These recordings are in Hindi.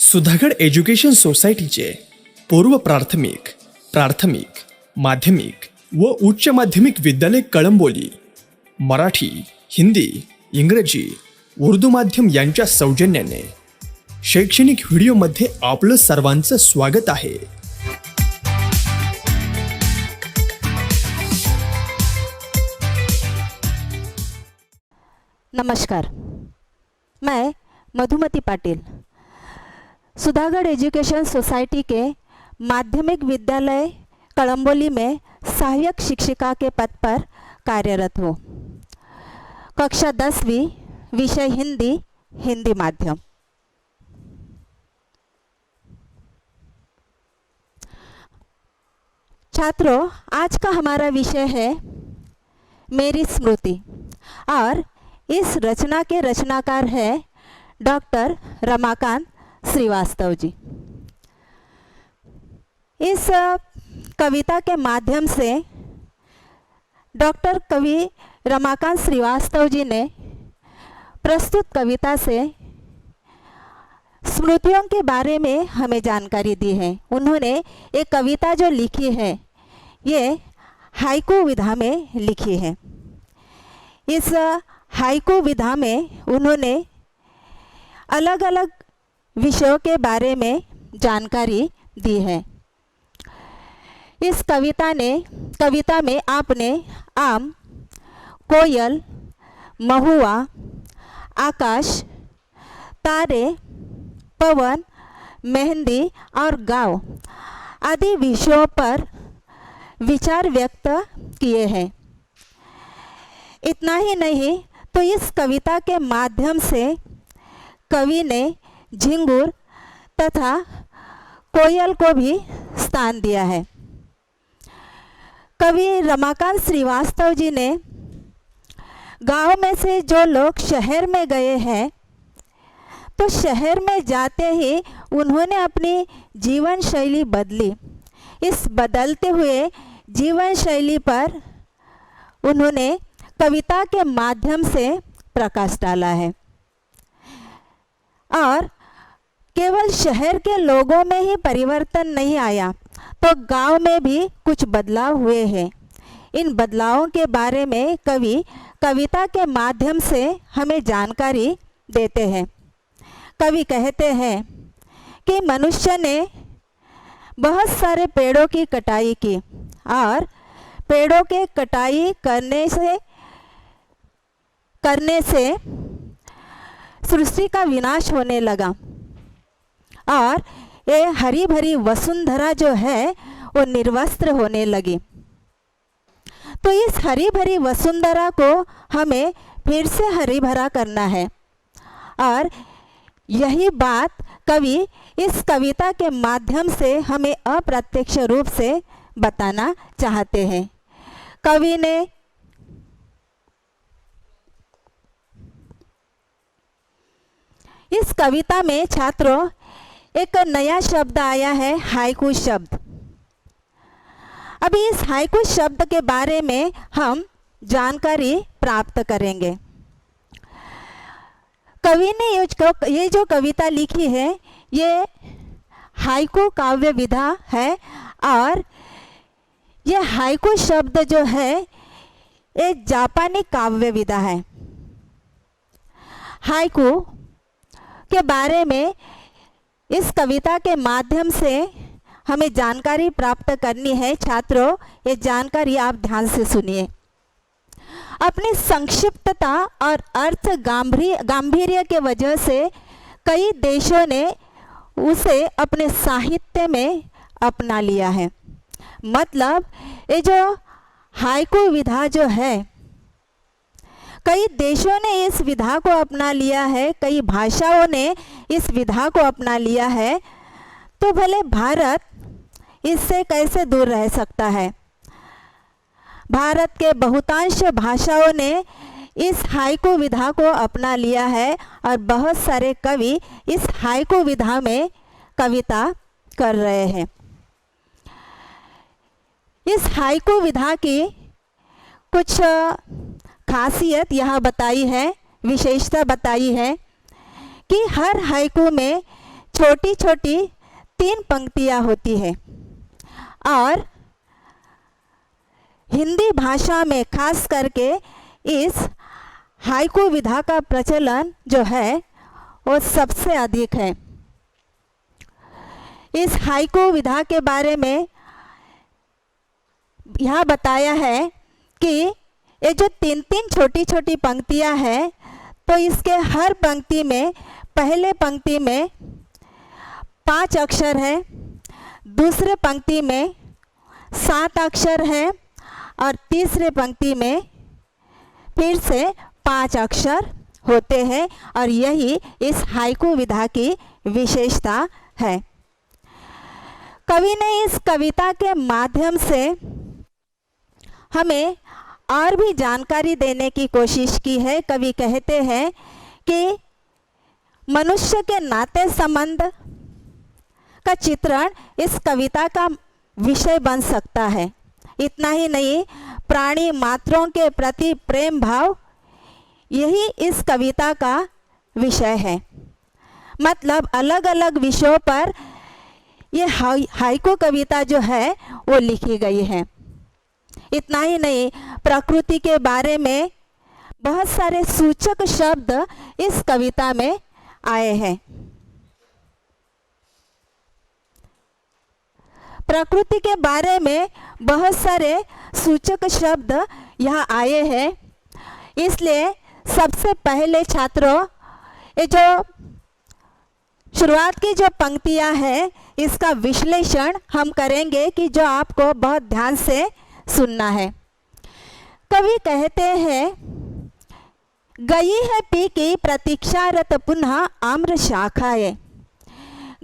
सुधागड एज्युकेशन सोसायटीचे पूर्व प्राथमिक, प्राथमिक, माध्यमिक व उच्च माध्यमिक विद्यालय कळंबोली मराठी, हिंदी, इंग्रजी, उर्दू माध्यम यांच्या सौजन्याने शैक्षणिक व्हिडिओमध्ये आपलं सर्वांचं स्वागत आहे। नमस्कार, मैं मधुमती पाटिल सुधागढ़ एजुकेशन सोसाइटी के माध्यमिक विद्यालय कळंबोली में सहायक शिक्षिका के पद पर कार्यरत हूँ। कक्षा 10वीं, विषय हिंदी, हिंदी माध्यम। छात्रों, आज का हमारा विषय है मेरी स्मृति और इस रचना के रचनाकार है डॉक्टर रमाकांत श्रीवास्तव जी। इस कविता के माध्यम से डॉक्टर कवि रमाकांत श्रीवास्तव जी ने प्रस्तुत कविता से स्मृतियों के बारे में हमें जानकारी दी है। उन्होंने एक कविता जो लिखी है ये हाइकू विधा में लिखी है। इस हाइकू विधा में उन्होंने अलग अलग विषयों के बारे में जानकारी दी है। इस कविता में आपने आम, कोयल, महुआ, आकाश, तारे, पवन, मेहंदी और गाँव आदि विषयों पर विचार व्यक्त किए हैं। इतना ही नहीं तो इस कविता के माध्यम से कवि ने झिंगुर तथा कोयल को भी स्थान दिया है। कवि रमाकांत श्रीवास्तव जी ने गांव में से जो लोग शहर में गए हैं तो शहर में जाते ही उन्होंने अपनी जीवन शैली बदली। इस बदलते हुए जीवन शैली पर उन्होंने कविता के माध्यम से प्रकाश डाला है और केवल शहर के लोगों में ही परिवर्तन नहीं आया तो गांव में भी कुछ बदलाव हुए हैं। इन बदलावों के बारे में कवि कविता के माध्यम से हमें जानकारी देते हैं। कवि कहते हैं कि मनुष्य ने बहुत सारे पेड़ों की कटाई की और पेड़ों के कटाई करने से सृष्टि का विनाश होने लगा और ये हरी भरी वसुंधरा जो है वो निर्वस्त्र होने लगी। तो इस हरी भरी वसुंधरा को हमें फिर से हरी भरा करना है और यही बात कवि इस कविता के माध्यम से हमें अप्रत्यक्ष रूप से बताना चाहते हैं। कवि ने इस कविता में छात्रों एक नया शब्द आया है, हाइकू शब्द। अभी इस हाइकू शब्द के बारे में हम जानकारी प्राप्त करेंगे। कवि ने ये जो कविता लिखी है ये हाइकू काव्य विधा है और ये हाइकू शब्द जो है ये जापानी काव्य विधा है। हाइकू के बारे में इस कविता के माध्यम से हमें जानकारी प्राप्त करनी है। छात्रों, ये जानकारी आप ध्यान से सुनिए। अपनी संक्षिप्तता और अर्थ गांभीर्य के वजह से कई देशों ने उसे अपने साहित्य में अपना लिया है। मतलब ये जो हाइकू विधा जो है कई देशों ने इस विधा को अपना लिया है, कई भाषाओं ने इस विधा को अपना लिया है। तो भले भारत इससे कैसे दूर रह सकता है। भारत के बहुतांश भाषाओं ने इस हाइकू विधा को अपना लिया है और बहुत सारे कवि इस हाइकू विधा में कविता कर रहे हैं। इस हाइकू विधा की कुछ खासियत यह बताई है, विशेषता बताई है कि हर हाइकू में छोटी छोटी 3 पंक्तियाँ होती है और हिंदी भाषा में खास करके इस हाइकू विधा का प्रचलन जो है वो सबसे अधिक है। इस हाइकू विधा के बारे में यह बताया है कि ये जो 3-3 छोटी छोटी पंक्तियाँ हैं, तो इसके हर पंक्ति में पहले पंक्ति में 5 अक्षर है, दूसरे पंक्ति में 7 अक्षर है और तीसरे पंक्ति में फिर से 5 अक्षर होते हैं और यही इस हाइकू विधा की विशेषता है। कवि ने इस कविता के माध्यम से हमें और भी जानकारी देने की कोशिश की है। कवि कहते हैं कि मनुष्य के नाते संबंध का चित्रण इस कविता का विषय बन सकता है। इतना ही नहीं, प्राणी मात्रों के प्रति प्रेम भाव यही इस कविता का विषय है। मतलब अलग अलग विषयों पर ये हाइकू कविता जो है वो लिखी गई है। इतना ही नहीं, प्रकृति के बारे में बहुत सारे सूचक शब्द इस कविता में आए हैं। प्रकृति के बारे में बहुत सारे सूचक शब्द यहाँ आए हैं। इसलिए सबसे पहले छात्रों, ये जो शुरुआत की जो पंक्तियाँ हैं इसका विश्लेषण हम करेंगे कि जो आपको बहुत ध्यान से सुनना है। कवि कहते हैं, गई है पी की प्रतीक्षारत पुनः आम्र शाखाएं।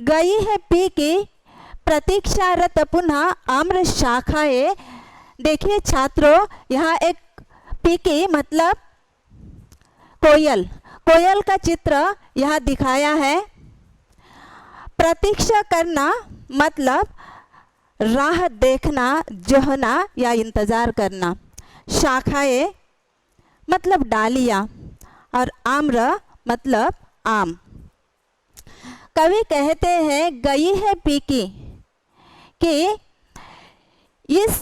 गई है पी की प्रतीक्षारत पुनः आम्र शाखाएं। देखिए छात्रों, यहाँ एक पीकी मतलब कोयल, कोयल का चित्र यहाँ दिखाया है। प्रतीक्षा करना मतलब राह देखना, जोहना या इंतज़ार करना। शाखाएं मतलब डालियाँ और आम्र मतलब आम। कवि कहते हैं गई है पीकी कि इस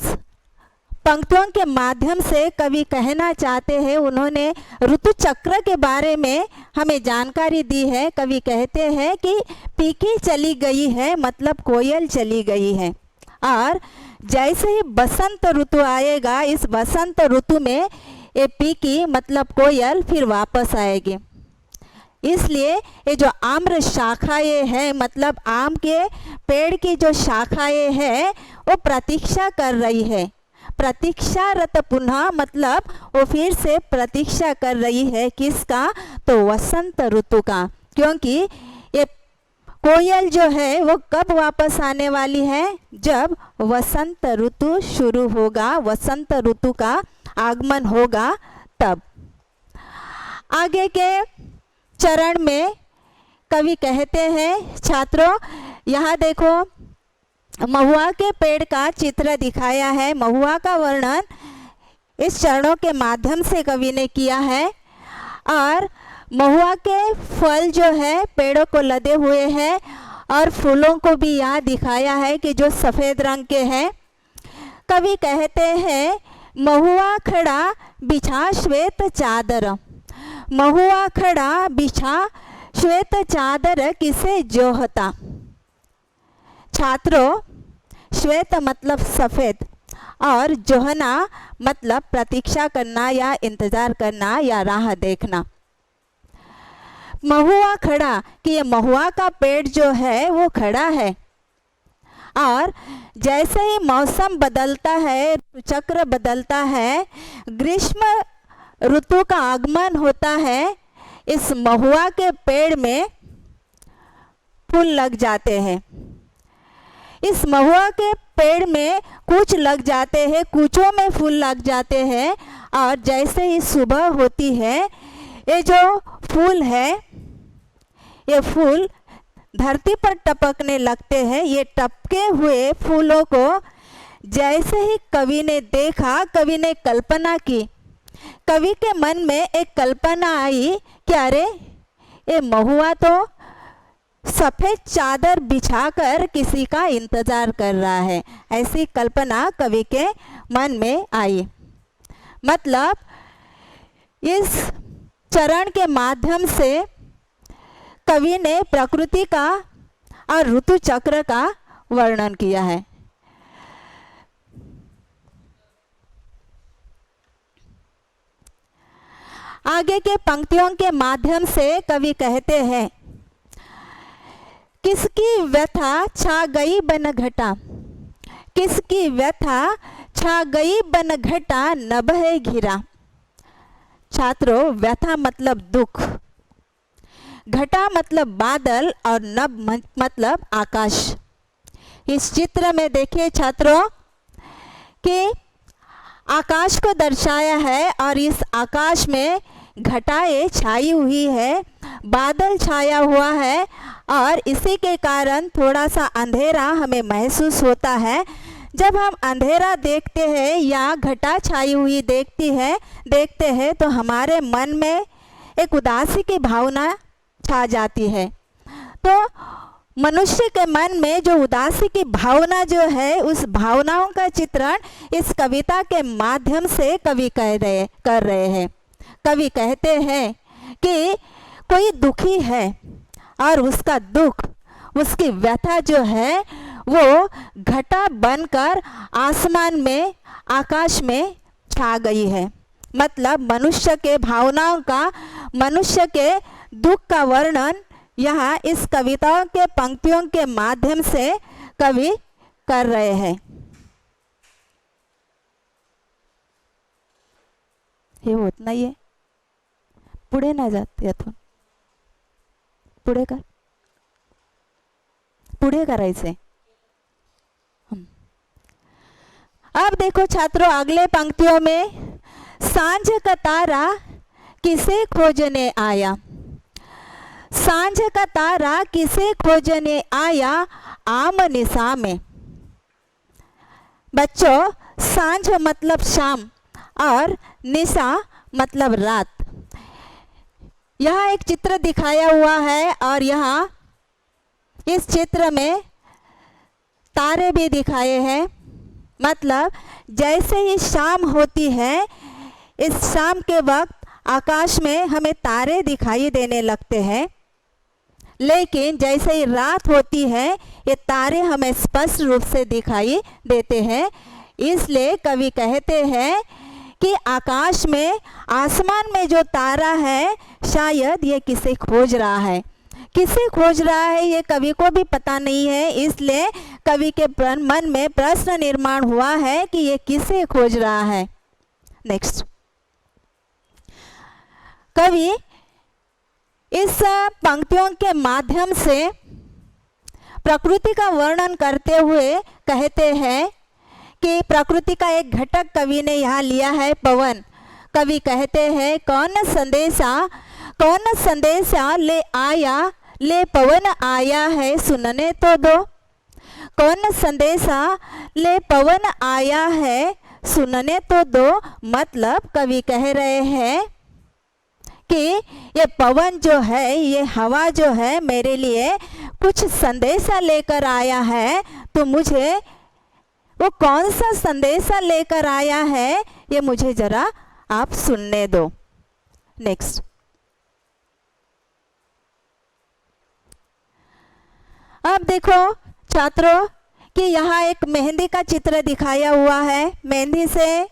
पंक्तियों के माध्यम से कवि कहना चाहते हैं, उन्होंने ऋतु चक्र के बारे में हमें जानकारी दी है। कवि कहते हैं कि पीकी चली गई है मतलब कोयल चली गई है और जैसे ही बसंत ऋतु आएगा, इस बसंत ऋतु में ये पीकी मतलब कोयल फिर वापस आएगी। इसलिए ये जो आम्र शाखाएं हैं मतलब आम के पेड़ की जो शाखाएं हैं वो प्रतीक्षा कर रही है। प्रतीक्षारत पुनः मतलब वो फिर से प्रतीक्षा कर रही है किसका, तो वसंत ऋतु का। क्योंकि ये कोयल जो है वो कब वापस आने वाली है, जब वसंत ऋतु शुरू होगा, वसंत ऋतु का आगमन होगा तब। आगे के चरण में कवि कहते हैं, छात्रों यहाँ देखो महुआ के पेड़ का चित्र दिखाया है। महुआ का वर्णन इस चरणों के माध्यम से कवि ने किया है और महुआ के फल जो है पेड़ों को लदे हुए हैं और फूलों को भी यहाँ दिखाया है कि जो सफ़ेद रंग के हैं। कवि कहते हैं महुआ खड़ा बिछा श्वेत चादर। महुआ खड़ा बिछा श्वेत चादर किसे जोहता। छात्रों, श्वेत मतलब सफ़ेद और जोहना मतलब प्रतीक्षा करना या इंतज़ार करना या राह देखना। महुआ खड़ा कि ये महुआ का पेड़ जो है वो खड़ा है और जैसे ही मौसम बदलता है, चक्र बदलता है, ग्रीष्म ऋतु का आगमन होता है, इस महुआ के पेड़ में फूल लग जाते हैं। इस महुआ के पेड़ में कुछ लग जाते हैं, कुछों में फूल लग जाते हैं और जैसे ही सुबह होती है, ये जो फूल है ये फूल धरती पर टपकने लगते हैं। ये टपके हुए फूलों को जैसे ही कवि ने देखा, कवि ने कल्पना की। कवि के मन में एक कल्पना आई कि अरे ये महुआ तो सफेद चादर बिछाकर किसी का इंतजार कर रहा है, ऐसी कल्पना कवि के मन में आई। मतलब इस चरण के माध्यम से कवि ने प्रकृति का और ऋतु चक्र का वर्णन किया है। आगे के पंक्तियों के माध्यम से कवि कहते हैं, किसकी व्यथा छा गई बन घटा, किसकी व्यथा छा गई बन घटा, नभ है घिरा। छात्रों, व्यथा मतलब दुख, घटा मतलब बादल और नभ मतलब आकाश। इस चित्र में देखिए छात्रों कि आकाश को दर्शाया है और इस आकाश में घटाएं छाई हुई है, बादल छाया हुआ है और इसी के कारण थोड़ा सा अंधेरा हमें महसूस होता है। जब हम अंधेरा देखते हैं या घटा छाई हुई देखते हैं तो हमारे मन में एक उदासी की भावना छा जाती है। तो मनुष्य के मन में जो उदासी की भावना जो है, उस भावनाओं का चित्रण इस कविता के माध्यम से कवि कर रहे हैं। कवि कहते हैं कि कोई दुखी है और उसका दुख, उसकी व्यथा जो है वो घटा बनकर आसमान में, आकाश में छा गई है। मतलब मनुष्य के भावनाओं का, मनुष्य के दुख का वर्णन यहाँ इस कविताओं के पंक्तियों के माध्यम से कवि कर रहे हैं। हे होत नाहीये, पुढे नाही जात यातून, पुढे कर, पुढे करायचे। अब देखो छात्रों, अगले पंक्तियों में, सांझ का तारा किसे खोजने आया, सांझ का तारा किसे खोजने आया, आम निशा में। बच्चों, सांझ मतलब शाम और निशा मतलब रात। यहाँ एक चित्र दिखाया हुआ है और यहाँ इस चित्र में तारे भी दिखाए हैं। मतलब जैसे ही शाम होती है, इस शाम के वक्त आकाश में हमें तारे दिखाई देने लगते हैं, लेकिन जैसे ही रात होती है ये तारे हमें स्पष्ट रूप से दिखाई देते हैं। इसलिए कवि कहते हैं कि आकाश में, आसमान में जो तारा है, शायद ये किसे खोज रहा है। किसे खोज रहा है ये कवि को भी पता नहीं है। इसलिए कवि के मन में प्रश्न निर्माण हुआ है कि ये किसे खोज रहा है। नेक्स्ट, कवि इस पंक्तियों के माध्यम से प्रकृति का वर्णन करते हुए कहते हैं कि प्रकृति का एक घटक कवि ने यहाँ लिया है, पवन। कवि कहते हैं, कौन संदेशा ले आया, ले पवन आया है सुनने तो दो। कौन संदेशा ले पवन आया है सुनने तो दो। मतलब कवि कह रहे हैं कि ये पवन जो है, ये हवा जो है, मेरे लिए कुछ संदेशा लेकर आया है, तो मुझे वो कौन सा संदेशा लेकर आया है ये मुझे जरा आप सुनने दो। नेक्स्ट, अब देखो छात्रों कि यहाँ एक मेहंदी का चित्र दिखाया हुआ है। मेहंदी से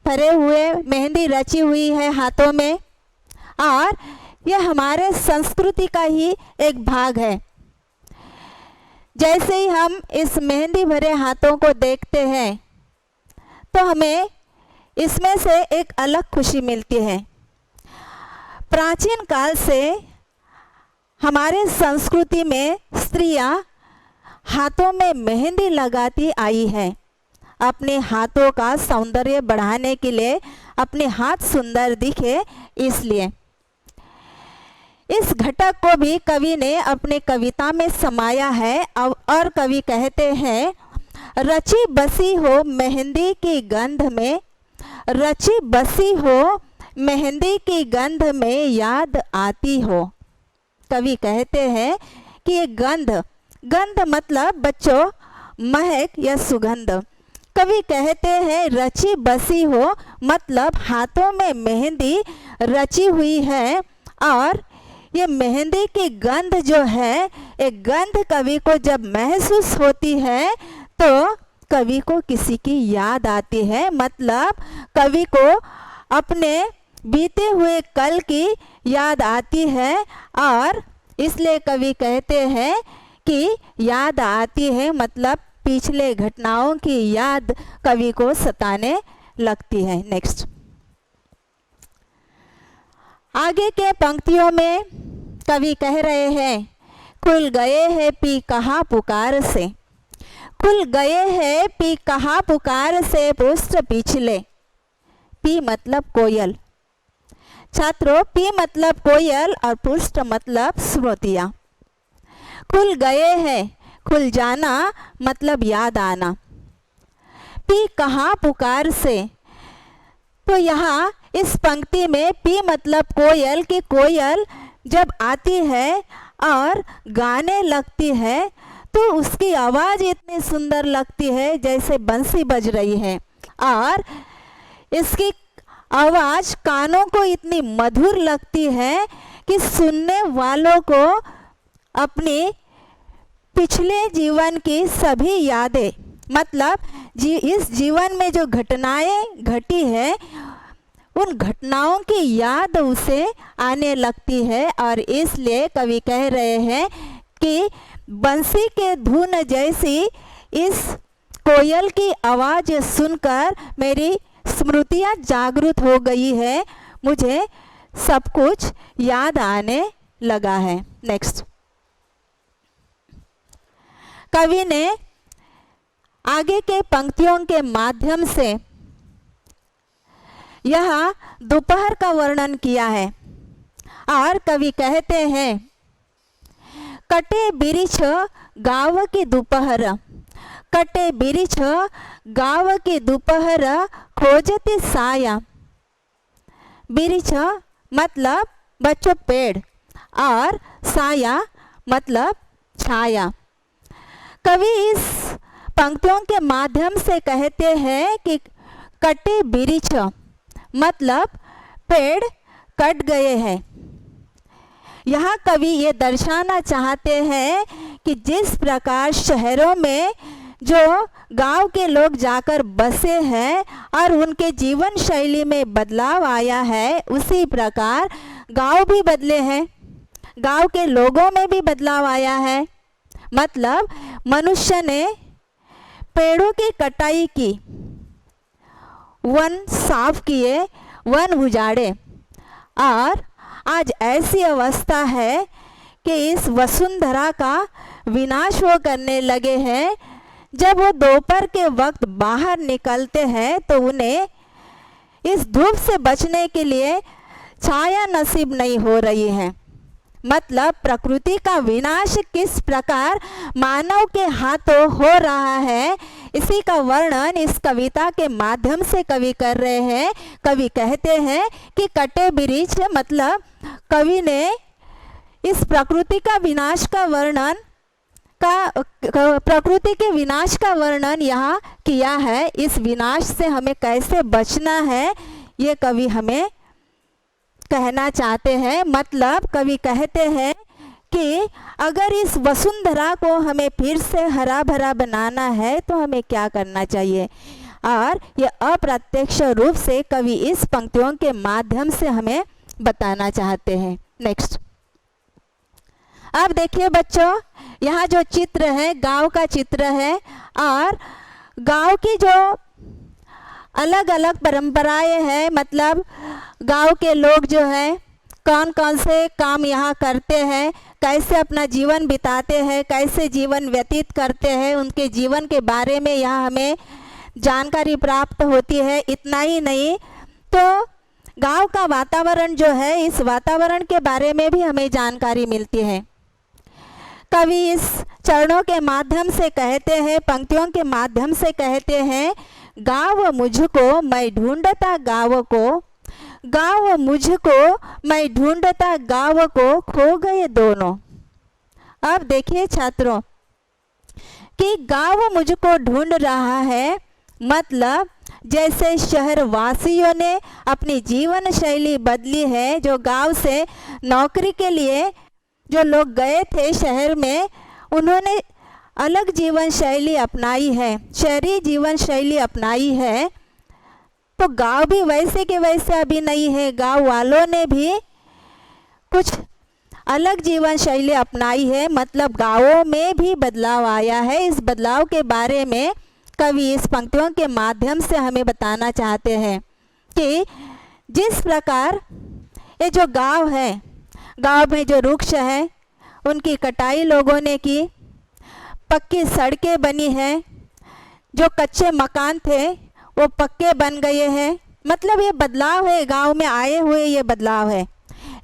भरे हुए, मेहंदी रची हुई है हाथों में, और यह हमारे संस्कृति का ही एक भाग है। जैसे ही हम इस मेहंदी भरे हाथों को देखते हैं तो हमें इसमें से एक अलग खुशी मिलती है। प्राचीन काल से हमारे संस्कृति में स्त्रियां हाथों में मेहंदी लगाती आई है, अपने हाथों का सौंदर्य बढ़ाने के लिए, अपने हाथ सुंदर दिखे इसलिए। इस घटक को भी कवि ने अपने कविता में समाया है। और कवि कहते हैं, रची बसी हो मेहंदी की गंध में, रची बसी हो मेहंदी की गंध में याद आती हो। कवि कहते हैं कि ये गंध, गंध मतलब बच्चों महक या सुगंध। कवि कहते हैं रची बसी हो, मतलब हाथों में मेहंदी रची हुई है और ये मेहंदी की गंध जो है, एक गंध कवि को जब महसूस होती है तो कवि को किसी की याद आती है, मतलब कवि को अपने बीते हुए कल की याद आती है और इसलिए कवि कहते हैं कि याद आती है, मतलब पिछले घटनाओं की याद कवि को सताने लगती है। नेक्स्ट, आगे के पंक्तियों में कवि कह रहे हैं खुल गए हैं पी कहा पुकार से, खुल गए हैं पी कहा पुकार से पुष्ट पिछले। पी मतलब कोयल, छात्रों पी मतलब कोयल और पुष्ट मतलब स्मृतियाँ। खुल गए हैं, खुल जाना मतलब याद आना। पी कहाँ पुकार से, तो यहाँ इस पंक्ति में पी मतलब कोयल की कोयल जब आती है और गाने लगती है तो उसकी आवाज़ इतनी सुंदर लगती है जैसे बंसी बज रही है और इसकी आवाज़ कानों को इतनी मधुर लगती है कि सुनने वालों को अपने पिछले जीवन की सभी यादें, मतलब इस जीवन में जो घटनाएं घटी है उन घटनाओं की याद उसे आने लगती है और इसलिए कवि कह रहे हैं कि बंसी के धुन जैसी इस कोयल की आवाज़ सुनकर मेरी स्मृतियाँ जागृत हो गई है, मुझे सब कुछ याद आने लगा है। नेक्स्ट, कवि ने आगे के पंक्तियों के माध्यम से यह दोपहर का वर्णन किया है और कवि कहते हैं कटे बिरिछ गाँव की दोपहर, कटे बिरिछ गाँव की दोपहर खोजती साया। बिरिछ मतलब बच्चों पेड़ और साया मतलब छाया। कवि इस पंक्तियों के माध्यम से कहते हैं कि कटे बिरिछ मतलब पेड़ कट गए हैं। यहाँ कवि ये दर्शाना चाहते हैं कि जिस प्रकार शहरों में जो गांव के लोग जाकर बसे हैं और उनके जीवन शैली में बदलाव आया है, उसी प्रकार गांव भी बदले हैं, गांव के लोगों में भी बदलाव आया है। मतलब मनुष्य ने पेड़ों की कटाई की, वन साफ किए, वन उजाड़े और आज ऐसी अवस्था है कि इस वसुंधरा का विनाश वो करने लगे हैं। जब वो दोपहर के वक्त बाहर निकलते हैं तो उन्हें इस धूप से बचने के लिए छाया नसीब नहीं हो रही है। मतलब प्रकृति का विनाश किस प्रकार मानव के हाथों हो रहा है, इसी का वर्णन इस कविता के माध्यम से कवि कर रहे हैं। कवि कहते हैं कि कटे बिरिछ, मतलब कवि ने इस प्रकृति का विनाश का वर्णन प्रकृति के विनाश का वर्णन यहाँ किया है। इस विनाश से हमें कैसे बचना है ये कवि हमें कहना चाहते हैं। मतलब कवि कहते हैं कि अगर इस वसुंधरा को हमें फिर से हरा भरा बनाना है तो हमें क्या करना चाहिए, और ये अप्रत्यक्ष रूप से कवि इस पंक्तियों के माध्यम से हमें बताना चाहते हैं। नेक्स्ट, अब देखिए बच्चों, यहाँ जो चित्र है गांव का चित्र है और गांव की जो अलग अलग परंपराएं हैं, मतलब गांव के लोग जो हैं कौन कौन से काम यहाँ करते हैं, कैसे अपना जीवन बिताते हैं, कैसे जीवन व्यतीत करते हैं, उनके जीवन के बारे में यहाँ हमें जानकारी प्राप्त होती है। इतना ही नहीं तो गांव का वातावरण जो है, इस वातावरण के बारे में भी हमें जानकारी मिलती है। कवि इस चरणों के माध्यम से कहते हैं, पंक्तियों के माध्यम से कहते हैं, गाँव मुझको मैं ढूंढता गाँव को, गाँव मुझको मैं ढूंढता गाँव को, खो गए दोनों। अब देखिए छात्रों कि गांव मुझको ढूंढ रहा है, मतलब जैसे शहर वासियों ने अपनी जीवन शैली बदली है। जो गांव से नौकरी के लिए जो लोग गए थे शहर में, उन्होंने अलग जीवन शैली अपनाई है, शहरी जीवन शैली अपनाई है। तो गांव भी वैसे के वैसे अभी नहीं है, गांव वालों ने भी कुछ अलग जीवन शैली अपनाई है, मतलब गांवों में भी बदलाव आया है। इस बदलाव के बारे में कवि इस पंक्तियों के माध्यम से हमें बताना चाहते हैं कि जिस प्रकार ये जो गांव है, गांव में जो वृक्ष है उनकी कटाई लोगों ने की, पक्की सड़कें बनी हैं, जो कच्चे मकान थे वो पक्के बन गए हैं। मतलब ये बदलाव है, गांव में आए हुए ये बदलाव है।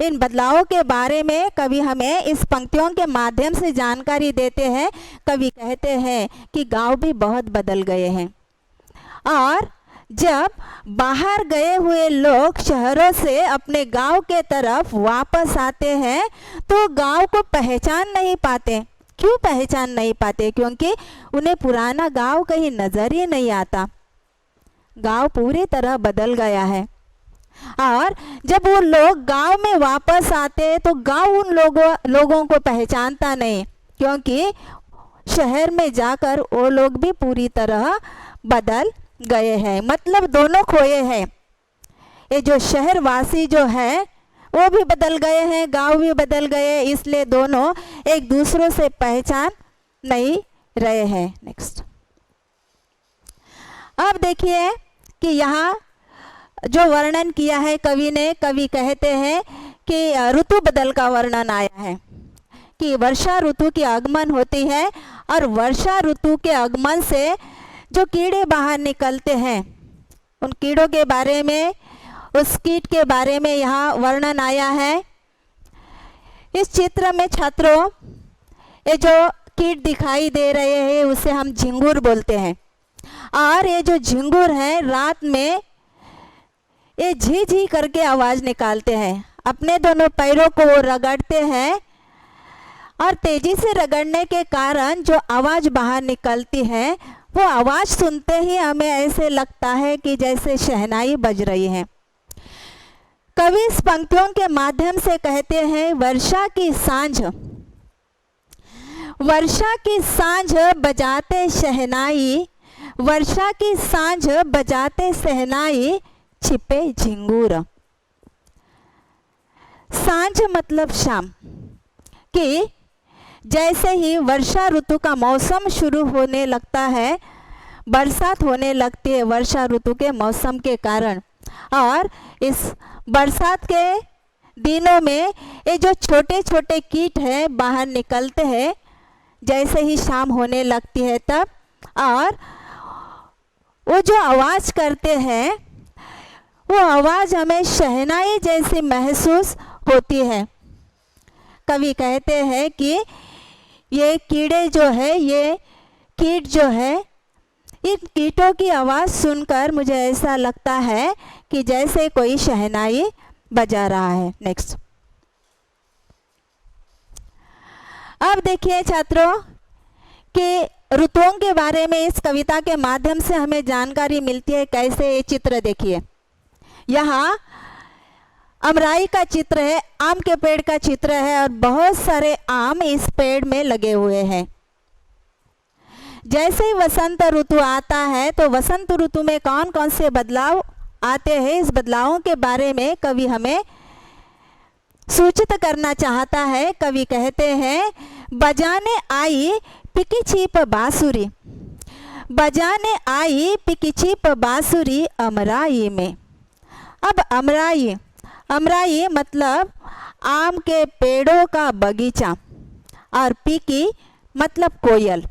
इन बदलावों के बारे में कवि हमें इस पंक्तियों के माध्यम से जानकारी देते हैं। कवि कहते हैं कि गांव भी बहुत बदल गए हैं, और जब बाहर गए हुए लोग शहरों से अपने गांव के तरफ वापस आते हैं तो गांव को पहचान नहीं पाते। क्यों पहचान नहीं पाते? क्योंकि उन्हें पुराना गांव कहीं नजर ही नहीं आता। गांव पूरी तरह बदल गया है, और जब वो लोग गांव में वापस आते तो गांव उन लोगों को पहचानता नहीं, क्योंकि शहर में जाकर वो लोग भी पूरी तरह बदल गए हैं। मतलब दोनों खोए हैं। ये जो शहरवासी जो है वो भी बदल गए हैं, गांव भी बदल गए, इसलिए दोनों एक दूसरों से पहचान नहीं रहे हैं। नेक्स्ट, अब देखिए कि यहाँ जो वर्णन किया है कवि ने, कवि कहते हैं कि ऋतु बदल का वर्णन आया है कि वर्षा ऋतु की आगमन होती है, और वर्षा ऋतु के आगमन से जो कीड़े बाहर निकलते हैं, उन कीड़ों के बारे में, उस कीट के बारे में यहाँ वर्णन आया है। इस चित्र में छात्रों ये जो कीट दिखाई दे रहे हैं उसे हम झिंगुर बोलते हैं, और ये जो झिंगुर है रात में ये झी झी करके आवाज़ निकालते हैं। अपने दोनों पैरों को वो रगड़ते हैं, और तेजी से रगड़ने के कारण जो आवाज़ बाहर निकलती है वो आवाज़ सुनते ही हमें ऐसे लगता है कि जैसे शहनाई बज रही है। कवि इस पंक्तियों के माध्यम से कहते हैं, वर्षा की सांझ बजाते शहनाई, वर्षा की सांझ बजाते शहनाई, छिपे झिंगूर। सांझ मतलब शाम, कि जैसे ही वर्षा ऋतु का मौसम शुरू होने लगता है, बरसात होने लगती है वर्षा ऋतु के मौसम के कारण, और इस बरसात के दिनों में ये जो छोटे छोटे कीट हैं बाहर निकलते हैं जैसे ही शाम होने लगती है तब, और वो जो आवाज़ करते हैं वो आवाज़ हमें शहनाई जैसी महसूस होती है। कवि कहते हैं कि ये कीड़े जो है, ये कीट जो है, इन कीटों की आवाज़ सुनकर मुझे ऐसा लगता है कि जैसे कोई शहनाई बजा रहा है। नेक्स्ट, अब देखिए छात्रों कि ऋतुओं के बारे में इस कविता के माध्यम से हमें जानकारी मिलती है। कैसे? ये चित्र देखिए, यहाँ अमराई का चित्र है, आम के पेड़ का चित्र है, और बहुत सारे आम इस पेड़ में लगे हुए हैं। जैसे ही वसंत ऋतु आता है तो वसंत ऋतु में कौन कौन से बदलाव आते हैं, इस बदलावों के बारे में कवि हमें सूचित करना चाहता है। कवि कहते हैं, बजाने आई पिकी छिप बांसुरी, बजाने आई पिकी छिप बांसुरी अमराई में। अब अमराई मतलब आम के पेड़ों का बगीचा, और पिकी मतलब कोयल।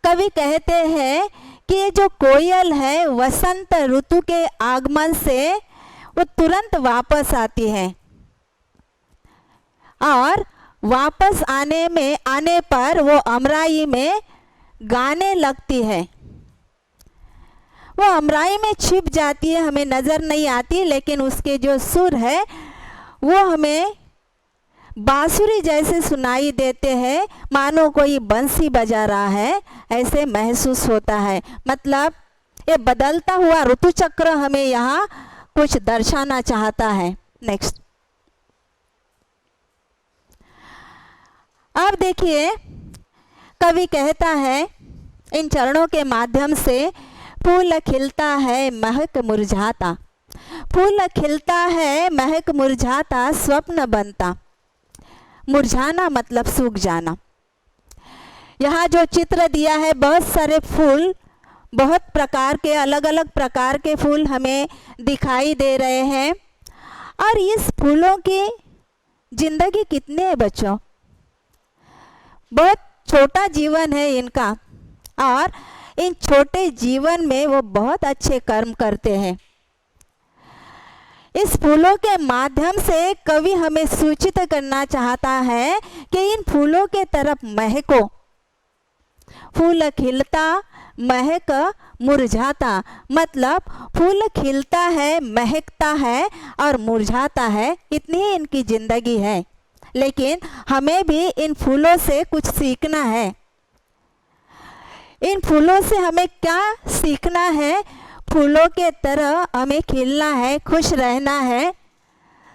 कवि कहते हैं कि ये जो कोयल है वसंत ऋतु के आगमन से वो तुरंत वापस आती है, और वापस आने पर वो अमराई में गाने लगती है। वो अमराई में छिप जाती है, हमें नज़र नहीं आती, लेकिन उसके जो सुर है वो हमें बांसुरी जैसे सुनाई देते हैं, मानो कोई बंसी बजा रहा है ऐसे महसूस होता है। मतलब ये बदलता हुआ ऋतु चक्र हमें यहाँ कुछ दर्शाना चाहता है। नेक्स्ट, अब देखिए कवि कहता है इन चरणों के माध्यम से फूल खिलता है महक मुरझाता, फूल खिलता है महक मुरझाता स्वप्न बनता। मुरझाना मतलब सूख जाना। यहाँ जो चित्र दिया है बहुत सारे फूल, बहुत प्रकार के अलग अलग प्रकार के फूल हमें दिखाई दे रहे हैं। और इस फूलों की जिंदगी कितनी है बच्चों? बहुत छोटा जीवन है इनका, और इन छोटे जीवन में वो बहुत अच्छे कर्म करते हैं। इस फूलों के माध्यम से कवि हमें सूचित करना चाहता है कि इन फूलों के तरफ महको। फूल खिलता महक मुरझाता, मतलब फूल खिलता है, महकता है और मुरझाता है, इतनी ही इनकी जिंदगी है। लेकिन हमें भी इन फूलों से कुछ सीखना है। इन फूलों से हमें क्या सीखना है? फूलों के तरह हमें खिलना है, खुश रहना है।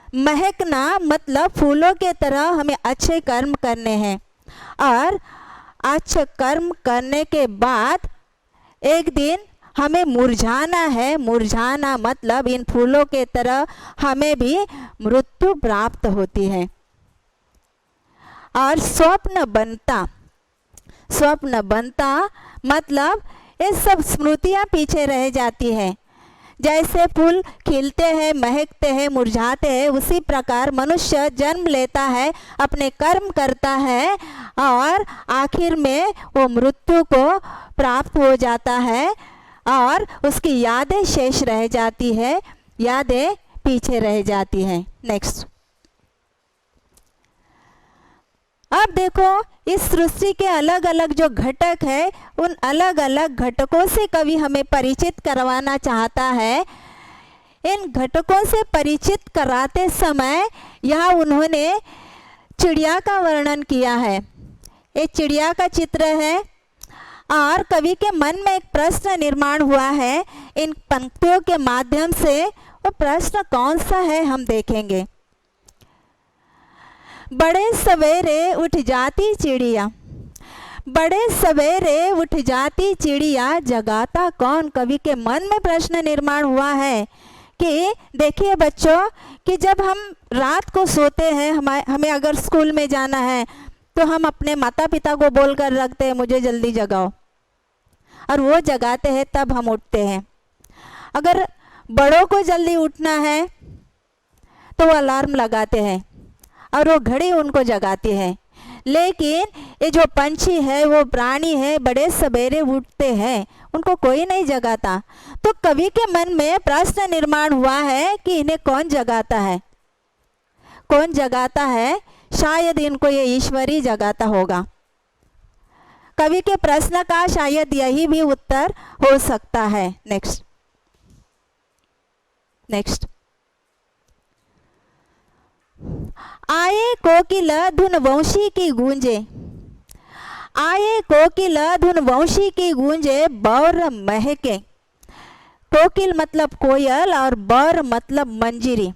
महकना मतलब फूलों के तरह हमें अच्छे कर्म करने हैं, और अच्छे कर्म करने के बाद एक दिन हमें मुरझाना है। मुरझाना मतलब इन फूलों के तरह हमें भी मृत्यु प्राप्त होती है। और स्वप्न बनता, स्वप्न बनता मतलब ये सब स्मृतियाँ पीछे रह जाती हैं। जैसे फूल खिलते हैं, महकते हैं, मुरझाते हैं, उसी प्रकार मनुष्य जन्म लेता है, अपने कर्म करता है, और आखिर में वो मृत्यु को प्राप्त हो जाता है, और उसकी यादें शेष रह जाती है, यादें पीछे रह जाती हैं। नेक्स्ट, अब देखो इस सृष्टि के अलग अलग जो घटक है, उन अलग अलग घटकों से कवि हमें परिचित करवाना चाहता है। इन घटकों से परिचित कराते समय यहाँ उन्होंने चिड़िया का वर्णन किया है। एक चिड़िया का चित्र है, और कवि के मन में एक प्रश्न निर्माण हुआ है इन पंक्तियों के माध्यम से। वो प्रश्न कौन सा है हम देखेंगे। बड़े सवेरे उठ जाती चिड़िया, बड़े सवेरे उठ जाती चिड़िया, जगाता कौन? कवि के मन में प्रश्न निर्माण हुआ है कि देखिए बच्चों कि जब हम रात को सोते हैं, हमें अगर स्कूल में जाना है तो हम अपने माता पिता को बोलकर रखते हैं मुझे जल्दी जगाओ, और वो जगाते हैं तब हम उठते हैं। अगर बड़ों को जल्दी उठना है तो वो अलार्म लगाते हैं और वो घड़ी उनको जगाती है। लेकिन ये जो पंछी है, वो प्राणी है, बड़े सवेरे उठते हैं, उनको कोई नहीं जगाता। तो कवि के मन में प्रश्न निर्माण हुआ है कि इन्हें कौन जगाता है? कौन जगाता है? शायद इनको ये ईश्वर ही जगाता होगा। कवि के प्रश्न का शायद यही भी उत्तर हो सकता है। नेक्स्ट, नेक्स्ट, आए कोकिल धुन वंशी की गूंजे, आए कोकिल धुन वंशी की गूंजे, बौर महके। कोकिल मतलब कोयल और बौर मतलब मंजीरी।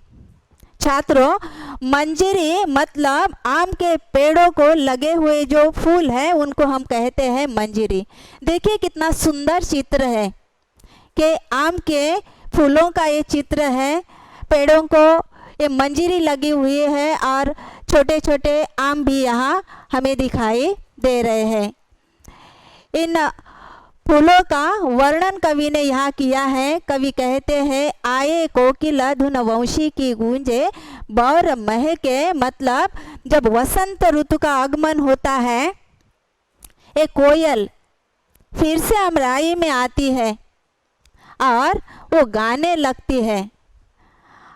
छात्रों, मंजीरी मतलब आम के पेड़ों को लगे हुए जो फूल हैं उनको हम कहते हैं मंजीरी। देखिए कितना सुंदर चित्र है कि आम के फूलों का ये चित्र है। पेड़ों को ये मंजीरी लगी हुई है और छोटे छोटे आम भी यहाँ हमें दिखाई दे रहे हैं। इन फूलों का वर्णन कवि ने यहाँ किया है। कवि कहते हैं आए कोकिल धुन वंशी की गूंजे, बौर महके, मतलब जब वसंत ऋतु का आगमन होता है, एक कोयल फिर से अमराई में आती है और वो गाने लगती है,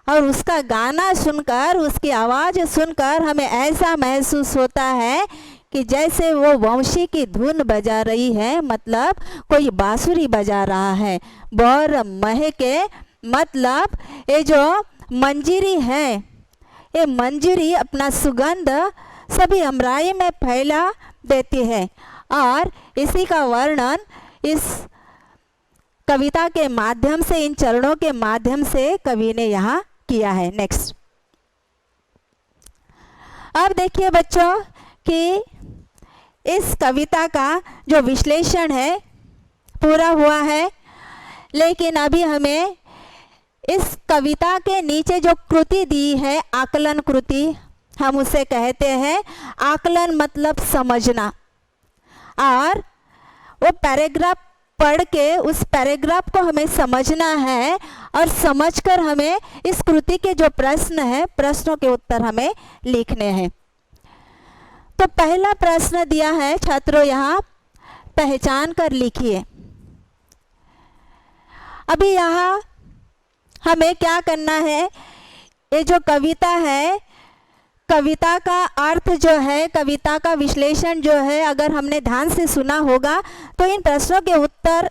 और उसका गाना सुनकर, उसकी आवाज़ सुनकर हमें ऐसा महसूस होता है कि जैसे वो वंशी की धुन बजा रही है, मतलब कोई बांसुरी बजा रहा है। बौर महके मतलब ये जो मंजीरी है, ये मंजरी अपना सुगंध सभी अमराई में फैला देती है और इसी का वर्णन इस कविता के माध्यम से, इन चरणों के माध्यम से कवि ने यहाँ किया है। नेक्स्ट, अब देखिए बच्चों कि इस कविता का जो विश्लेषण है पूरा हुआ है, लेकिन अभी हमें इस कविता के नीचे जो कृति दी है, आकलन कृति हम उसे कहते हैं। आकलन मतलब समझना, और वो पैराग्राफ पढ़ के उस पैराग्राफ को हमें समझना है और समझकर हमें इस कृति के जो प्रश्न है, प्रश्नों के उत्तर हमें लिखने हैं। तो पहला प्रश्न दिया है छात्रों, यहाँ पहचान कर लिखिए। अभी यहाँ हमें क्या करना है, ये जो कविता है, कविता का अर्थ जो है, कविता का विश्लेषण जो है, अगर हमने ध्यान से सुना होगा तो इन प्रश्नों के उत्तर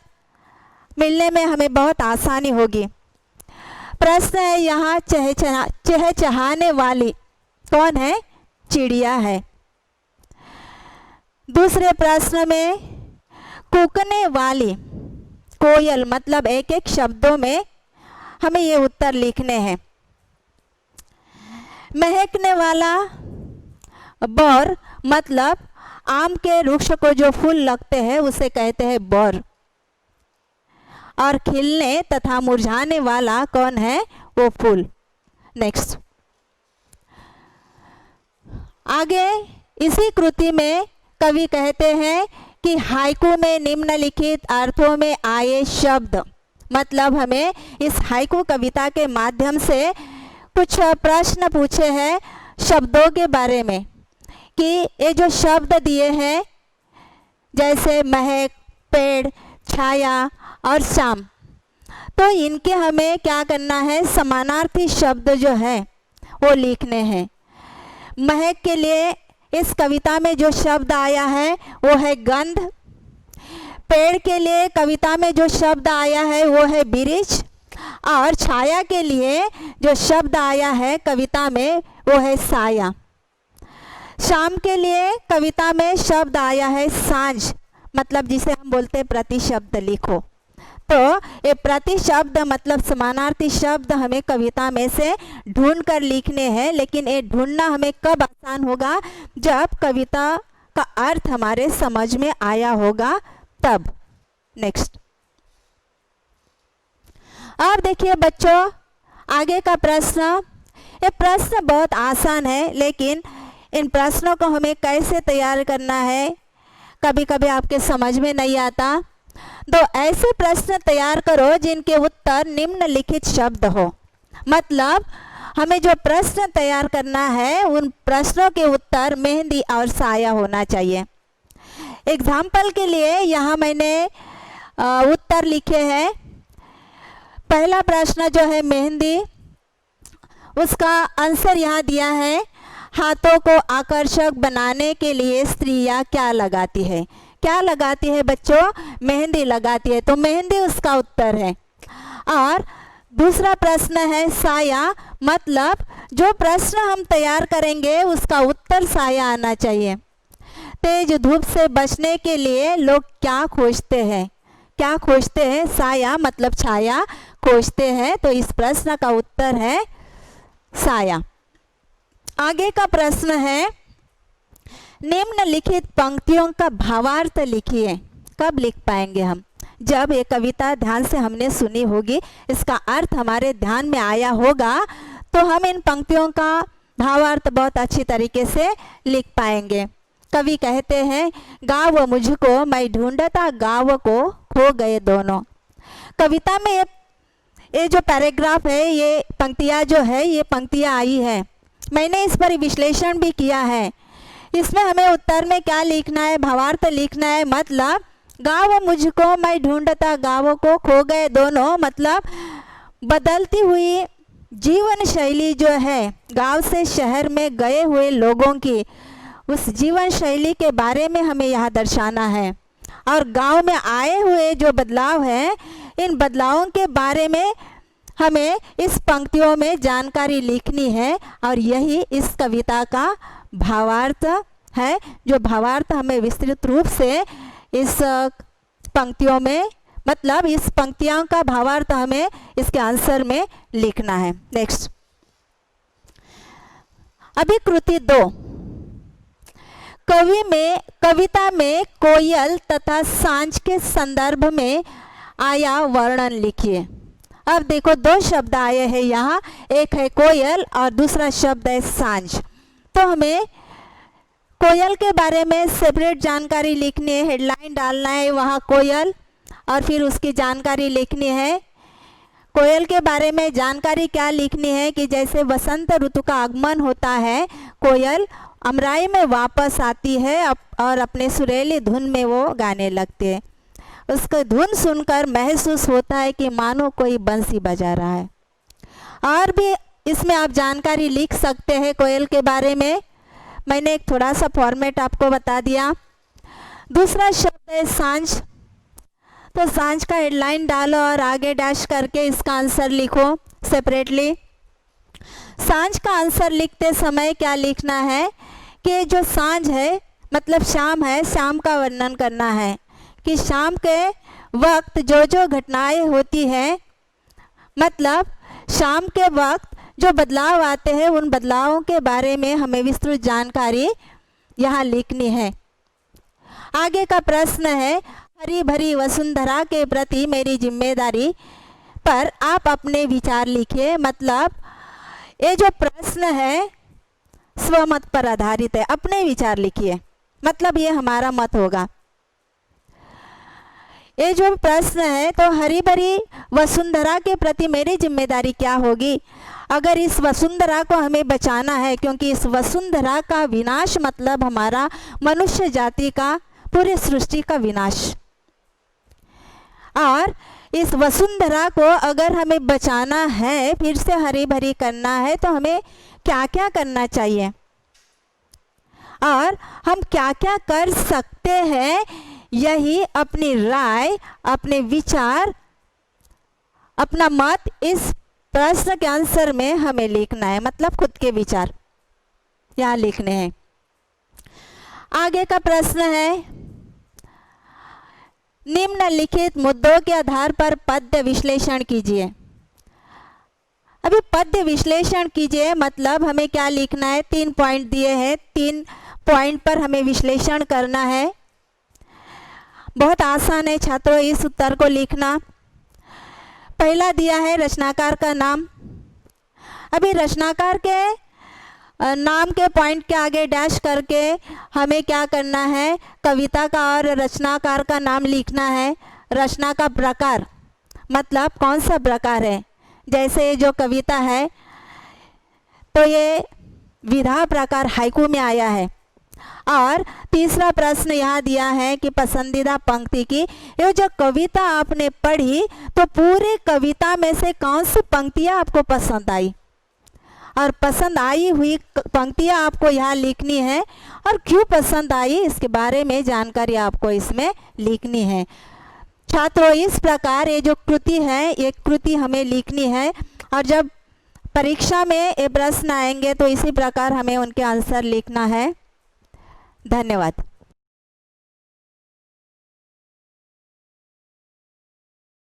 मिलने में हमें बहुत आसानी होगी। प्रश्न है यहाँ, चहचहाने वाली कौन है? चिड़िया है। दूसरे प्रश्न में कूकने वाली कोयल, मतलब एक एक शब्दों में हमें ये उत्तर लिखने हैं। महकने वाला बर, मतलब आम के वृक्ष को जो फूल लगते हैं उसे कहते हैं बर। और खिलने तथा मुरझाने वाला कौन है? वो फूल। नेक्स्ट, आगे इसी कृति में कवि कहते हैं कि हाइकू में निम्नलिखित अर्थों में आए शब्द, मतलब हमें इस हाइकू कविता के माध्यम से कुछ प्रश्न पूछे हैं शब्दों के बारे में, कि ये जो शब्द दिए हैं जैसे महक, पेड़, छाया और शाम, तो इनके हमें क्या करना है? समानार्थी शब्द जो है वो लिखने हैं। महक के लिए इस कविता में जो शब्द आया है वो है गंध। पेड़ के लिए कविता में जो शब्द आया है वो है वृक्ष। और छाया के लिए जो शब्द आया है कविता में वो है साया। शाम के लिए कविता में शब्द आया है सांझ, मतलब जिसे हम बोलते हैं प्रतिशब्द लिखो। तो ये प्रतिशब्द मतलब समानार्थी शब्द हमें कविता में से ढूंढ कर लिखने हैं, लेकिन ये ढूंढना हमें कब आसान होगा? जब कविता का अर्थ हमारे समझ में आया होगा तब। नेक्स्ट, अब देखिए बच्चों आगे का प्रश्न। ये प्रश्न बहुत आसान है, लेकिन इन प्रश्नों को हमें कैसे तैयार करना है कभी कभी आपके समझ में नहीं आता। तो ऐसे प्रश्न तैयार करो जिनके उत्तर निम्नलिखित शब्द हो। मतलब हमें जो प्रश्न तैयार करना है उन प्रश्नों के उत्तर मेहंदी और साया होना चाहिए। एग्जाम्पल के लिए यहाँ मैंने उत्तर लिखे हैं। पहला प्रश्न जो है मेहंदी, उसका आंसर यहाँ दिया है, हाथों को आकर्षक बनाने के लिए स्त्रियाँ क्या लगाती है? क्या लगाती है बच्चों? मेहंदी लगाती है, तो मेहंदी उसका उत्तर है। और दूसरा प्रश्न है साया, मतलब जो प्रश्न हम तैयार करेंगे उसका उत्तर साया आना चाहिए। तेज धूप से बचने के लिए लोग क्या खोजते हैं? क्या खोजते हैं? साया, मतलब छाया खोजते हैं, तो इस प्रश्न का उत्तर है साया। आगे का प्रश्न है निम्नलिखित पंक्तियों का भावार्थ लिखिए। कब लिख पाएंगे हम? जब ये कविता ध्यान से हमने सुनी होगी, इसका अर्थ हमारे ध्यान में आया होगा, तो हम इन पंक्तियों का भावार्थ बहुत अच्छी तरीके से लिख पाएंगे। कवि कहते हैं, गाँव मुझको मैं ढूंढता गाँव को खो गए दोनों। कविता में ये जो पैराग्राफ है, ये पंक्तियाँ जो है, ये पंक्तियाँ आई है, मैंने इस पर विश्लेषण भी किया है। इसमें हमें उत्तर में क्या लिखना है? भावार्थ लिखना है। मतलब गाँव मुझको मैं ढूंढता गाँव को खो गए दोनों, मतलब बदलती हुई जीवन शैली जो है, गांव से शहर में गए हुए लोगों की उस जीवन शैली के बारे में हमें यहाँ दर्शाना है। और गांव में आए हुए जो बदलाव हैं, इन बदलावों के बारे में हमें इस पंक्तियों में जानकारी लिखनी है और यही इस कविता का भावार्थ है, जो भावार्थ हमें विस्तृत रूप से इस पंक्तियों में, मतलब इस पंक्तियों का भावार्थ हमें इसके आंसर में लिखना है। नेक्स्ट, अभिकृति 2, कविता में कोयल तथा सांझ के संदर्भ में आया वर्णन लिखिए। अब देखो दो शब्द आए हैं यहाँ, एक है कोयल और दूसरा शब्द है सांझ। तो हमें कोयल के बारे में सेपरेट जानकारी लिखनी है, हेडलाइन डालना है वहाँ कोयल और फिर उसकी जानकारी लिखनी है। कोयल के बारे में जानकारी क्या लिखनी है कि जैसे वसंत ऋतु का आगमन होता है, कोयल अमराई में वापस आती है और अपने सुरीली धुन में वो गाने लगती है। उसका धुन सुनकर महसूस होता है कि मानो कोई बंसी बजा रहा है। और भी इसमें आप जानकारी लिख सकते हैं कोयल के बारे में। मैंने एक थोड़ा सा फॉर्मेट आपको बता दिया। दूसरा शब्द है सांझ। तो सांझ का हेडलाइन डालो और आगे डैश करके इसका आंसर लिखो सेपरेटली। सांझ का आंसर लिखते समय क्या लिखना है कि जो सांझ है मतलब शाम है, शाम का वर्णन करना है कि शाम के वक्त जो जो घटनाएं होती हैं, मतलब शाम के वक्त जो बदलाव आते हैं उन बदलावों के बारे में हमें विस्तृत जानकारी यहाँ लिखनी है। आगे का प्रश्न है, हरी भरी वसुंधरा के प्रति मेरी जिम्मेदारी पर आप अपने विचार लिखिए। मतलब ये जो प्रश्न है स्वमत पर आधारित है, अपने विचार लिखिए, मतलब ये हमारा मत होगा। ये जो प्रश्न है तो हरी भरी वसुंधरा के प्रति मेरी जिम्मेदारी क्या होगी। अगर इस वसुंधरा को हमें बचाना है, क्योंकि इस वसुंधरा का विनाश मतलब हमारा मनुष्य जाति का, पूरी सृष्टि का विनाश। और इस वसुंधरा को अगर हमें बचाना है, फिर से हरी भरी करना है, तो हमें क्या क्या करना चाहिए और हम क्या क्या कर सकते हैं, यही अपनी राय, अपने विचार, अपना मत इस प्रश्न के आंसर में हमें लिखना है। मतलब खुद के विचार यहाँ लिखने हैं। आगे का प्रश्न है, निम्नलिखित मुद्दों के आधार पर पद्य विश्लेषण कीजिए। अभी पद्य विश्लेषण कीजिए मतलब हमें क्या लिखना है, 3 पॉइंट दिए हैं, 3 पॉइंट पर हमें विश्लेषण करना है। बहुत आसान है छात्रों इस उत्तर को लिखना। पहला दिया है रचनाकार का नाम। अभी रचनाकार के नाम के पॉइंट के आगे डैश करके हमें क्या करना है, कविता का और रचनाकार का नाम लिखना है। रचना का प्रकार मतलब कौन सा प्रकार है, जैसे ये जो कविता है तो ये विधा प्रकार हाइकू में आया है। और तीसरा प्रश्न यहाँ दिया है कि पसंदीदा पंक्ति की, ये जो कविता आपने पढ़ी तो पूरे कविता में से कौन सी पंक्तियाँ आपको पसंद आई, और पसंद आई हुई पंक्तियाँ आपको यहाँ लिखनी है और क्यों पसंद आई इसके बारे में जानकारी आपको इसमें लिखनी है। छात्रों इस प्रकार ये जो कृति है, ये कृति हमें लिखनी है और जब परीक्षा में ये प्रश्न आएंगे तो इसी प्रकार हमें उनके आंसर लिखना है। धन्यवाद।